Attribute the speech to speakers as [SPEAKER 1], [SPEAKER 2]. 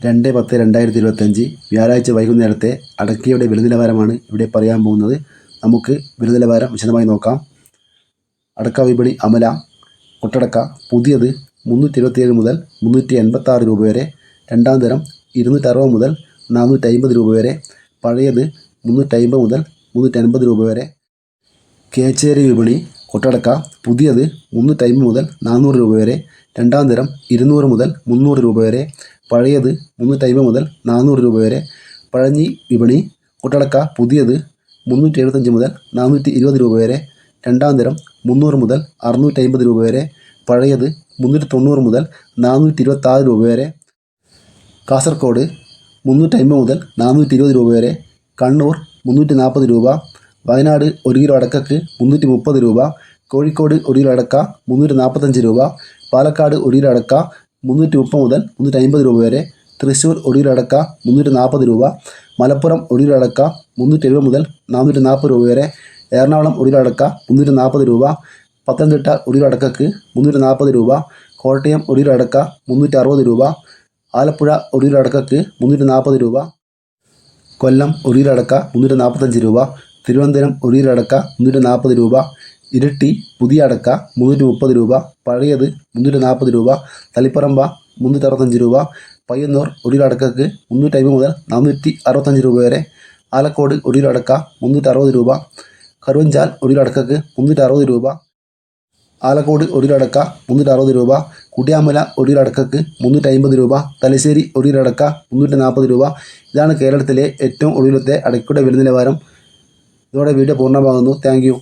[SPEAKER 1] 2/10/2025 വ്യാഴാഴ്ച വൈകുന്നേരത്തെ അടയ്ക്കയുടെ വില നിലവാരമാണ് ഇവിടെ പറയാൻ പോകുന്നത്. നമുക്ക് വില നിലവാരം വിശദമായി നോക്കാം. അടക്ക വിപണി അമല. കൊട്ടടക്ക പുതിയത് 327 മുതൽ 386 രൂപ വരെ. രണ്ടാം തരം 260 മുതൽ 450 രൂപ വരെ. പഴയത് 350 മുതൽ 380 രൂപ വരെ. കേച്ചേരി വിപണി. കൊട്ടടക്ക പുതിയത് 350 മുതൽ 400 രൂപ വരെ. രണ്ടാം തരം 200 മുതൽ 300 രൂപ വരെ. പഴയത് 350 മുതൽ 400 രൂപ വരെ. പഴഞ്ഞി വിപണി. കൊട്ടടക്ക പുതിയത് 375 മുതൽ 420 രൂപ വരെ. രണ്ടാം തരം 300 മുതൽ 650 രൂപ വരെ. പഴയത് 390 മുതൽ 426 രൂപ വരെ. കാസർഗോഡ് 350 മുതൽ 420 രൂപ വരെ. കണ്ണൂർ 340 രൂപ. വയനാട് 1 കിലോ അടക്കക്ക് 330 രൂപ. കോഴിക്കോട് 1 കിലോ അടക്ക 345 രൂപ. പാലക്കാട് 1 കിലോ അടക്ക 330 മുതൽ 350 രൂപ വരെ. തൃശ്ശൂർ 1 കിലോ അടക്ക 340 രൂപ. മലപ്പുറം 1 കിലോ അടക്ക 370 മുതൽ 440 രൂപ വരെ. എറണാകുളം 1 കിലോ അടക്ക 340 രൂപ. പത്തനംതിട്ട 1 കിലോ അടക്കക്ക് 340 രൂപ. കോട്ടയം 1 കിലോ അടക്ക 360 രൂപ. ആലപ്പുഴ 1 കിലോ അടക്കക്ക് 340 രൂപ. കൊല്ലം 1 കിലോ അടക്ക 345 രൂപ. തിരുവനന്തപുരം 1 കിലോ അടക്ക 340 രൂപ. ഇരിട്ടി പുതിയ അടക്ക 330 രൂപ. പഴയത് 340 രൂപ. തളിപ്പറമ്പ 365 രൂപ. പയ്യന്നൂർ 1 കിലോ അടക്കക്ക് 350 മുതൽ 465 രൂപ വരെ. ആലക്കോട് 1 കിലോ അടക്ക 360 രൂപ. കറുവഞ്ചാൽ 1 കിലോ അടക്കക്ക് 360 രൂപ. ആലക്കോട് 1 കിലോ അടക്ക 360 രൂപ. കുടിയാമല 1 കിലോ അടക്കക്ക് 350 രൂപ. തലശ്ശേരി 1 കിലോ അടക്ക 340 രൂപ. ഇതാണ് കേരളത്തിലെ ഏറ്റവും ഒടുവിലത്തെ അടയ്ക്കയുടെ വില നിലവാരം. ഇതോടെ വീഡിയോ പൂർണ്ണമാകുന്നു. Thank you.